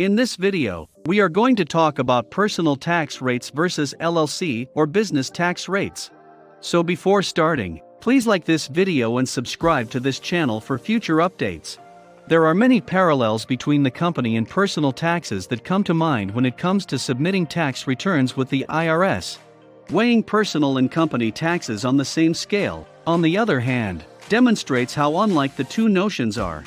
In this video, we are going to talk about personal tax rates versus LLC or business tax rates. So before starting, please like this video and subscribe to this channel for future updates. There are many parallels between the company and personal taxes that come to mind when it comes to submitting tax returns with the IRS. Weighing personal and company taxes on the same scale, on the other hand, demonstrates how unlike the two notions are.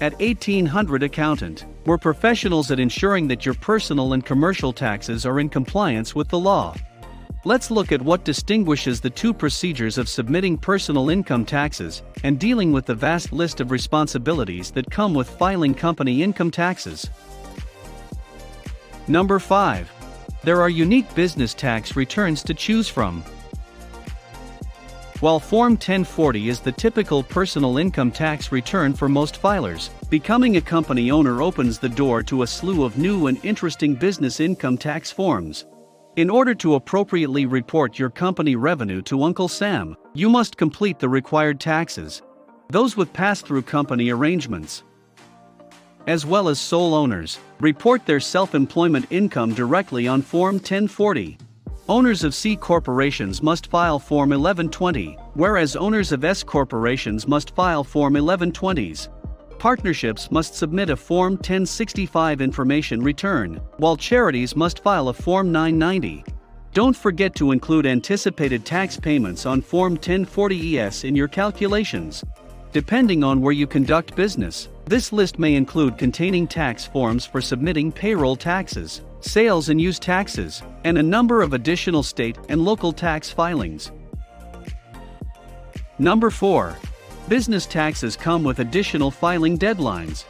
At 1800 Accountant, we're professionals at ensuring that your personal and commercial taxes are in compliance with the law. Let's look at what distinguishes the two procedures of submitting personal income taxes and dealing with the vast list of responsibilities that come with filing company income taxes. Number 5. There are unique business tax returns to choose from. While Form 1040 is the typical personal income tax return for most filers, becoming a company owner opens the door to a slew of new and interesting business income tax forms. In order to appropriately report your company revenue to Uncle Sam, you must complete the required taxes, those with pass-through company arrangements. As well as sole owners, report their self-employment income directly on Form 1040. Owners of C corporations must file Form 1120, whereas owners of S corporations must file Form 1120s. Partnerships must submit a Form 1065 information return, while charities must file a Form 990. Don't forget to include anticipated tax payments on Form 1040-ES in your calculations. Depending on where you conduct business, this list may include containing tax forms for submitting payroll taxes, sales and use taxes, and a number of additional state and local tax filings. Number 4. Business taxes come with additional filing deadlines.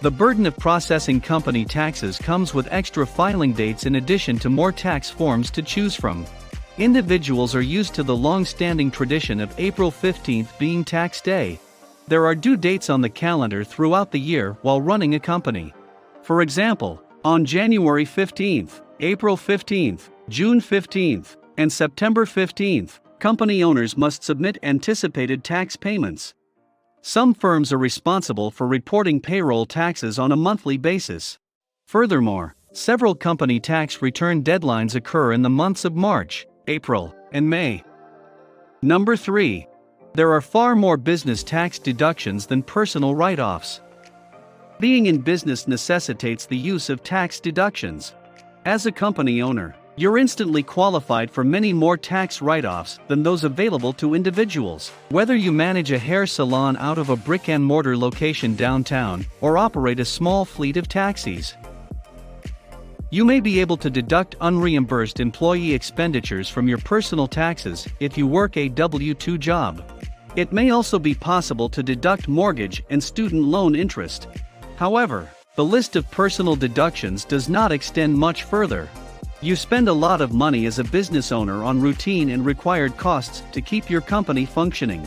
The burden of processing company taxes comes with extra filing dates in addition to more tax forms to choose from. Individuals are used to the long-standing tradition of April 15th being tax day. There are due dates on the calendar throughout the year while running a company. For example, on January 15th, April 15th, June 15th, and September 15th, company owners must submit anticipated tax payments. Some firms are responsible for reporting payroll taxes on a monthly basis. Furthermore, several company tax return deadlines occur in the months of March, April, and May. Number 3. There are far more business tax deductions than personal write-offs. Being in business necessitates the use of tax deductions. As a company owner, you're instantly qualified for many more tax write-offs than those available to individuals. Whether you manage a hair salon out of a brick-and-mortar location downtown or operate a small fleet of taxis, you may be able to deduct unreimbursed employee expenditures from your personal taxes if you work a W-2 job. It may also be possible to deduct mortgage and student loan interest. However, the list of personal deductions does not extend much further. You spend a lot of money as a business owner on routine and required costs to keep your company functioning.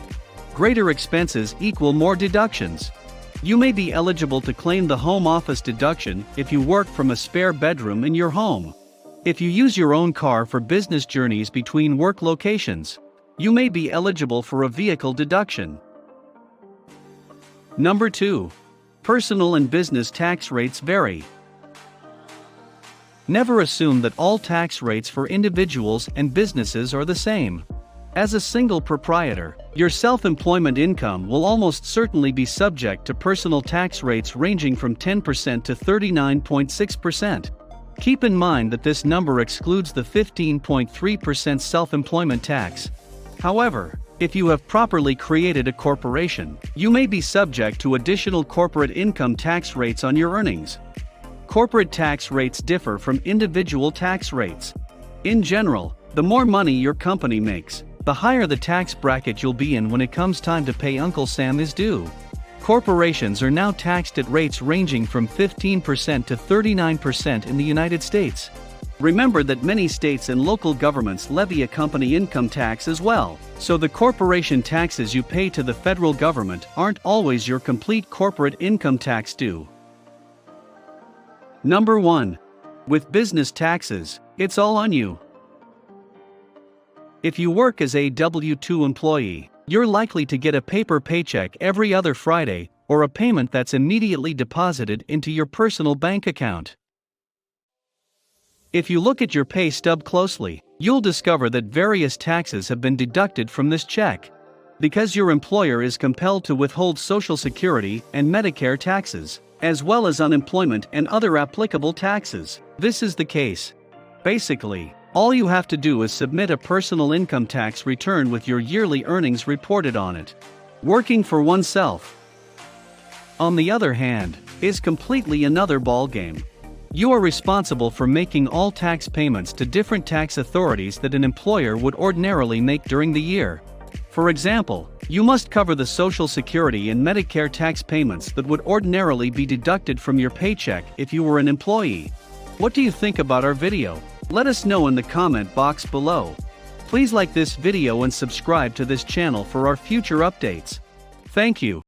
Greater expenses equal more deductions. You may be eligible to claim the home office deduction if you work from a spare bedroom in your home. If you use your own car for business journeys between work locations, you may be eligible for a vehicle deduction. Number 2. Personal and business tax rates vary. Never assume that all tax rates for individuals and businesses are the same. As a single proprietor, your self-employment income will almost certainly be subject to personal tax rates ranging from 10% to 39.6%. Keep in mind that this number excludes the 15.3% self-employment tax. However, if you have properly created a corporation, you may be subject to additional corporate income tax rates on your earnings. Corporate tax rates differ from individual tax rates. In general, the more money your company makes, the higher the tax bracket you'll be in when it comes time to pay Uncle Sam his due. Corporations are now taxed at rates ranging from 15% to 39% in the United States. Remember that many states and local governments levy a company income tax as well, so the corporation taxes you pay to the federal government aren't always your complete corporate income tax due. Number 1. With business taxes, it's all on you. If you work as a W-2 employee, you're likely to get a paper paycheck every other Friday or a payment that's immediately deposited into your personal bank account. If you look at your pay stub closely, you'll discover that various taxes have been deducted from this check. Because your employer is compelled to withhold Social Security and Medicare taxes, as well as unemployment and other applicable taxes, this is the case. Basically, all you have to do is submit a personal income tax return with your yearly earnings reported on it. Working for oneself, on the other hand, is completely another ballgame. You are responsible for making all tax payments to different tax authorities that an employer would ordinarily make during the year. For example, you must cover the Social Security and Medicare tax payments that would ordinarily be deducted from your paycheck if you were an employee. What do you think about our video? Let us know in the comment box below. Please like this video and subscribe to this channel for our future updates. Thank you.